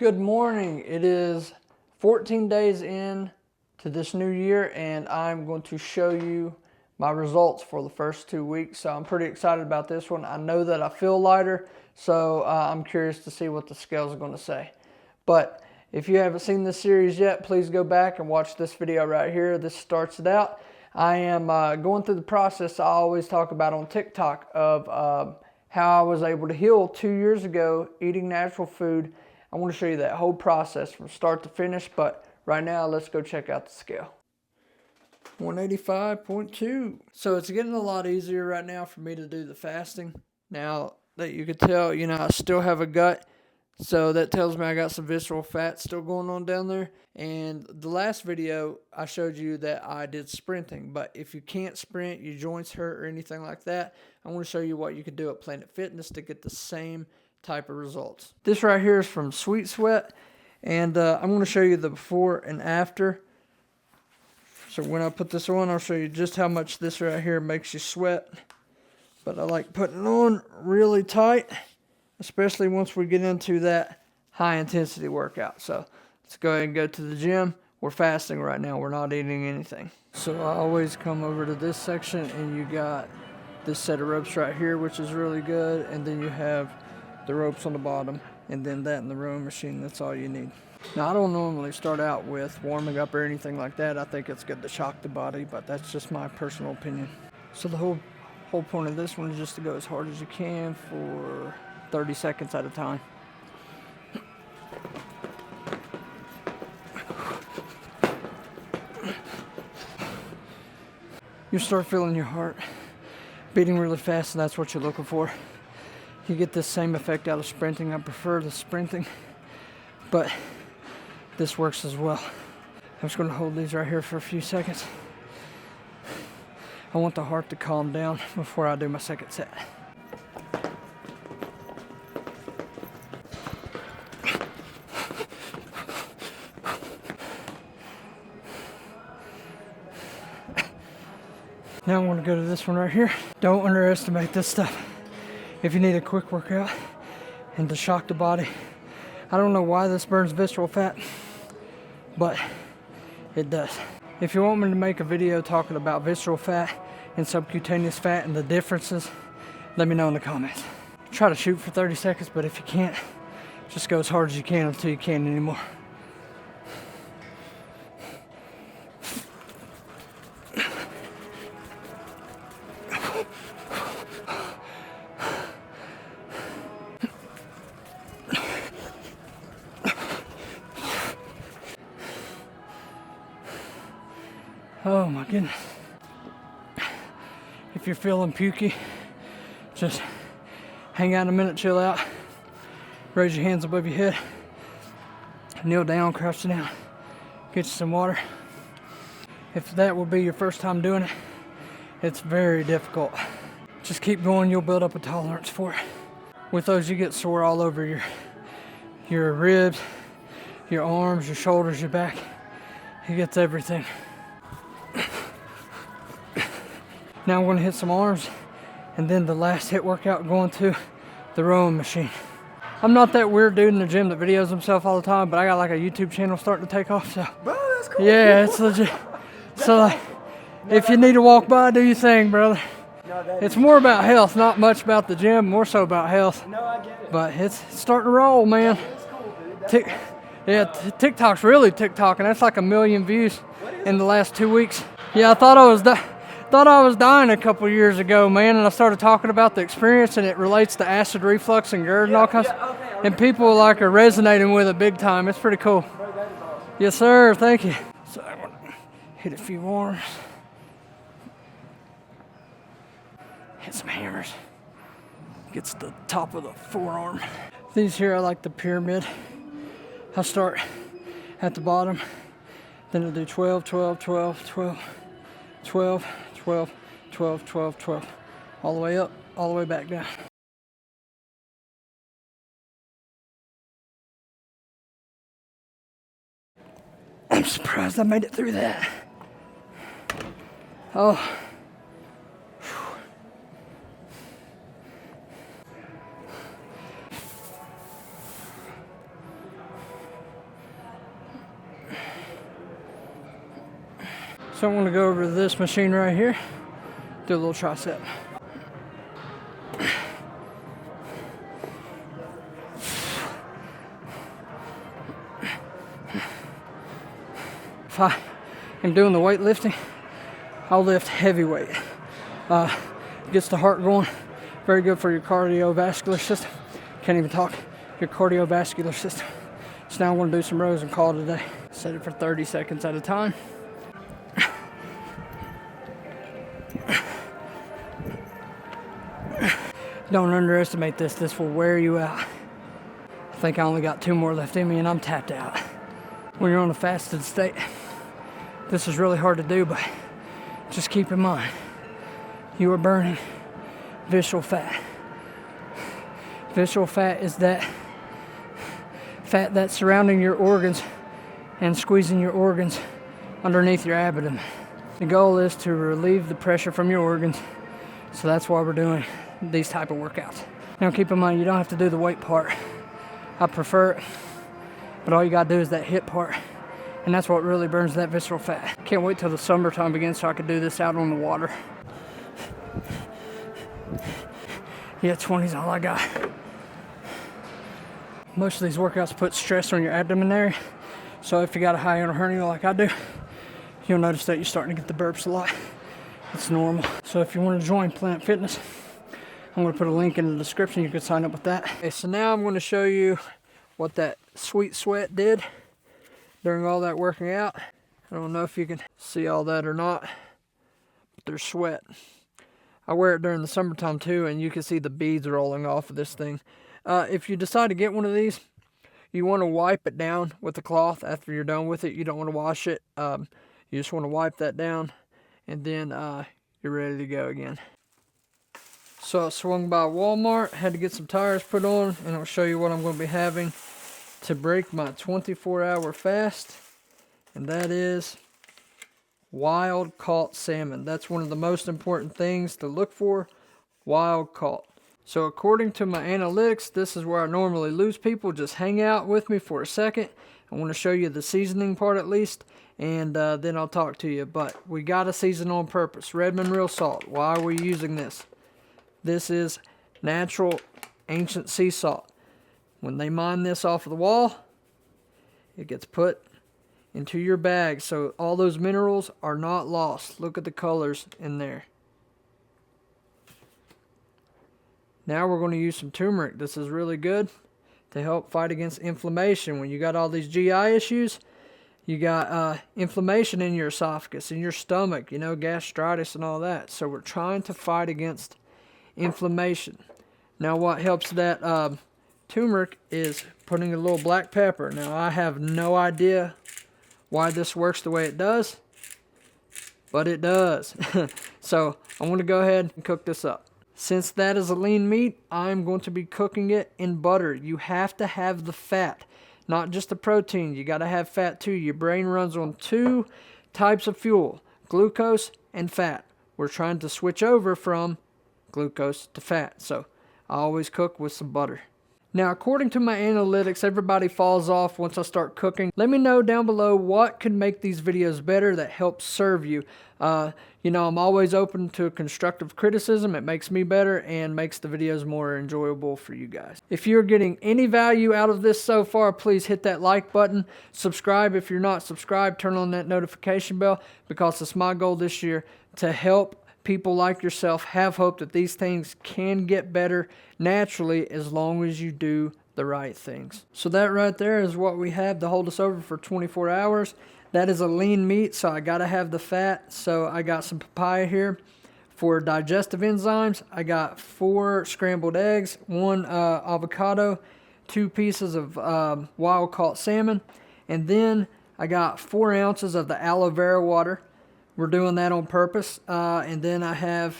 Good morning. It is 14 days in to this new year, and I'm going to show you my results for the first 2 weeks. So I'm pretty excited about this one. I know that I feel lighter, so I'm curious to see what the scales are going to say. But if you haven't seen this series yet, please go back and watch this video right here. This starts it out. I am going through the process I always talk about on TikTok of how I was able to heal 2 years ago eating natural food. I want to show you that whole process from start to finish, but right now let's go check out the scale. 185.2. So it's getting a lot easier right now for me to do the fasting. Now that you can tell, I still have a gut, so that tells me I got some visceral fat still going on down there. And the last video I showed you that I did sprinting, but if you can't sprint, your joints hurt or anything like that, I want to show you what you can do at Planet Fitness to get the same type of results. This right here is from Sweet Sweat, and I'm going to show you the before and after. So when I put this on, I'll show you just how much this right here makes you sweat. But I like putting it on really tight, especially once we get into that high intensity workout. So let's go ahead and go to the gym. We're fasting right now. We're not eating anything. So I always come over to this section, and you got this set of ropes right here, which is really good. And then you have the ropes on the bottom, and then that in the rowing machine. That's all you need. Now, I don't normally start out with warming up or anything like that. I think it's good to shock the body, but that's just my personal opinion. So the whole point of this one is just to go as hard as you can for 30 seconds at a time. You'll start feeling your heart beating really fast, and that's what you're looking for. You get this same effect out of sprinting. I prefer the sprinting, but this works as well. I'm just going to hold these right here for a few seconds. I want the heart to calm down before I do my second set. Now I'm going to go to this one right here. Don't underestimate this stuff. If you need a quick workout and to shock the body. I don't know why this burns visceral fat, but it does. If you want me to make a video talking about visceral fat and subcutaneous fat and the differences, let me know in the comments. Try to shoot for 30 seconds, but if you can't, just go as hard as you can until you can't anymore. Oh my goodness. If you're feeling pukey, just hang out a minute, chill out, raise your hands above your head, kneel down, crouch down, get you some water. If that will be your first time doing it, it's very difficult. Just keep going, you'll build up a tolerance for it. With those, you get sore all over your ribs, your arms, your shoulders, your back. It gets everything. Now I'm going to hit some arms, and then the last hit workout going to the rowing machine. I'm not that weird dude in the gym that videos himself all the time, but I got like a YouTube channel starting to take off. So Bro, that's cool. yeah, it's legit. So like, if you need to walk by, do your thing, brother. No, it's more about health, not much about the gym, more so about health. No, I get it. But it's starting to roll, man. That's cool, dude. That's TikTok's really TikToking. That's like 1 million views in the last 2 weeks. Yeah, I thought I was dying a couple years ago, man, and I started talking about the experience, and it relates to acid reflux and GERD and all kinds. okay. And people like are resonating with it big time. It's pretty cool. Bro, that is awesome. Yes, sir. Thank you. So I'm gonna hit a few arms, hit some hammers. Gets to the top of the forearm. These here are like the pyramid. I start at the bottom, then I do 12, 12, 12, 12, 12, 12, 12, 12, 12, all the way up, all the way back down. I'm surprised I made it through that. Oh. So I'm gonna go over to this machine right here, do a little tricep. If I am doing the weightlifting, I'll lift heavy weight. Gets the heart going, very good for your cardiovascular system. Can't even talk, your cardiovascular system. So now I'm gonna do some rows and call it a day. Set it for 30 seconds at a time. Don't underestimate this. This will wear you out. I think I only got 2 more left in me and I'm tapped out. When you're on a fasted state, this is really hard to do, but just keep in mind, you are burning visceral fat. Visceral fat is that fat that's surrounding your organs and squeezing your organs underneath your abdomen. The goal is to relieve the pressure from your organs, so that's why we're doing these type of workouts. Now keep in mind, you don't have to do the weight part. I prefer it, but all you gotta do is that hip part, and that's what really burns that visceral fat. Can't wait till the summertime begins so I can do this out on the water. Yeah, 20's all I got. Most of these workouts put stress on your abdomen area, so if you got a hiatal hernia like I do, you'll notice that you're starting to get the burps a lot. It's normal. So if you want to join Planet Fitness, I'm going to put a link in the description. You can sign up with that. Okay, so now I'm going to show you what that sweet sweat did during all that working out. I don't know if you can see all that or not, but there's sweat. I wear it during the summertime too, and you can see the beads rolling off of this thing. If you decide to get one of these, you want to wipe it down with a cloth after you're done with it. You don't want to wash it. You just want to wipe that down, and then you're ready to go again. So I swung by Walmart, had to get some tires put on, and I'll show you what I'm going to be having to break my 24-hour fast, and that is wild caught salmon. That's one of the most important things to look for, wild caught. So according to my analytics, this is where I normally lose people. Just hang out with me for a second. I want to show you the seasoning part at least, and then I'll talk to you. But we got to season on purpose. Redmond real salt. Why are we using this? This is natural ancient sea salt. When they mine this off of the wall, it gets put into your bag, so all those minerals are not lost. Look at the colors in there. Now we're going to use some turmeric. This is really good to help fight against inflammation. When you got all these GI issues, you got inflammation in your esophagus, in your stomach, you know, gastritis and all that. So we're trying to fight against inflammation. Now what helps that turmeric is putting a little black pepper. Now I have no idea why this works the way it does, but it does. So I'm going to go ahead and cook this up. Since that is a lean meat, I'm going to be cooking it in butter. You have to have the fat, not just the protein. You got to have fat too. Your brain runs on 2 types of fuel, glucose and fat. We're trying to switch over from glucose to fat, so I always cook with some butter. Now, according to my analytics, everybody falls off once I start cooking. Let me know down below what could make these videos better that helps serve you. You know, I'm always open to constructive criticism. It makes me better and makes the videos more enjoyable for you guys. If you're getting any value out of this so far, please hit that like button. Subscribe if you're not subscribed. Turn on that notification bell, because it's my goal this year to help people like yourself have hope that these things can get better naturally as long as you do the right things. So that right there is what we have to hold us over for 24 hours. That is a lean meat, so I gotta have the fat. So I got some papaya here for digestive enzymes. I got 4 scrambled eggs, 1 avocado, 2 pieces of wild caught salmon, and then I got 4 ounces of the aloe vera water. We're doing that on purpose. And then I have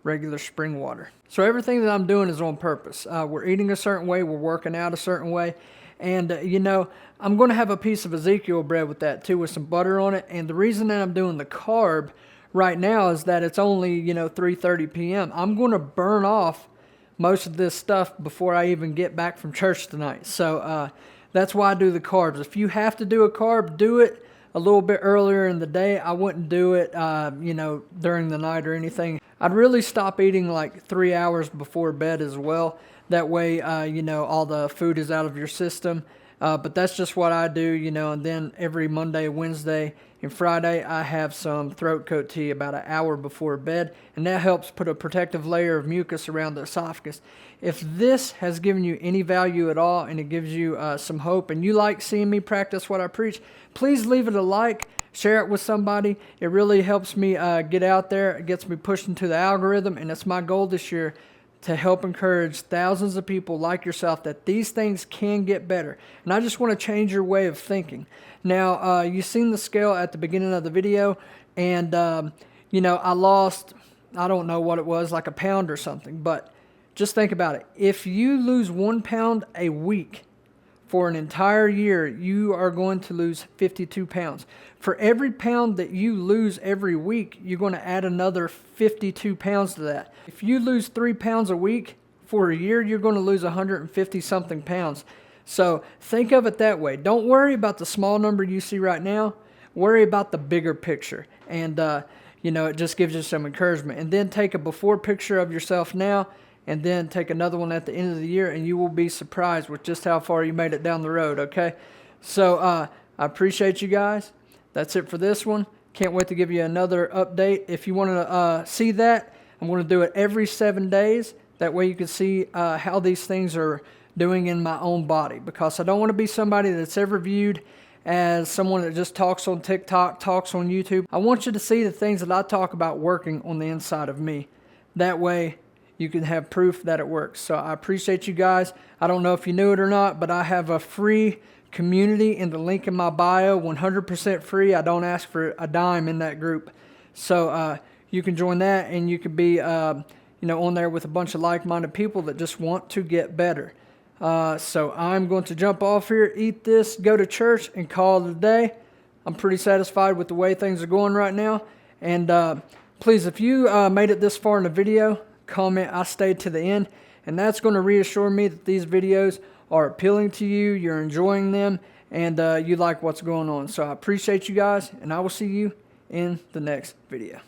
regular spring water. So everything that I'm doing is on purpose. We're eating a certain way. We're working out a certain way. And, you know, I'm going to have a piece of Ezekiel bread with that too, with some butter on it. And the reason that I'm doing the carb right now is that it's only, you know, 3:30 p.m. I'm going to burn off most of this stuff before I even get back from church tonight. So that's why I do the carbs. If you have to do a carb, do it. a little bit earlier in the day. I wouldn't do it, you know, during the night or anything. I'd really stop eating like 3 hours before bed as well. That way, you know, all the food is out of your system. But that's just what I do, you know, and then every Monday, Wednesday, and Friday, I have some throat coat tea about an hour before bed, and that helps put a protective layer of mucus around the esophagus. If this has given you any value at all and it gives you some hope, and you like seeing me practice what I preach, please leave it a like, share it with somebody. It really helps me get out there. It gets me pushed into the algorithm, and it's my goal this year to help encourage thousands of people like yourself that these things can get better. And I just want to change your way of thinking. Now, you've seen the scale at the beginning of the video, and, you know, I lost, I don't know what it was, like a pound or something. But just think about it. If you lose 1 pound a week for an entire year, you are going to lose 52 pounds. For every pound that you lose every week, you're going to add another 52 pounds to that. If you lose 3 pounds a week for a year, you're going to lose 150 something pounds. So think of it that way. Don't worry about the small number you see right now. Worry about the bigger picture. And, you know, it just gives you some encouragement. And then take a before picture of yourself now, and then take another one at the end of the year, and you will be surprised with just how far you made it down the road, okay? So I appreciate you guys. That's it for this one. Can't wait to give you another update. If you want to see that, I'm going to do it every 7 days. That way you can see how these things are doing in my own body, because I don't want to be somebody that's ever viewed as someone that just talks on TikTok, talks on YouTube. I want you to see the things that I talk about working on the inside of me. That way you can have proof that it works. So I appreciate you guys. I don't know if you knew it or not, but I have a free community in the link in my bio, 100% free. I don't ask for a dime in that group. So you can join that, and you can be you know, on there with a bunch of like-minded people that just want to get better. So I'm going to jump off here, eat this, go to church, and call it a day. I'm pretty satisfied with the way things are going right now. And please, if you made it this far in the video, comment I stayed to the end, and that's going to reassure me that these videos are appealing to you, you're enjoying them, and you like what's going on. So I appreciate you guys, and I will see you in the next video.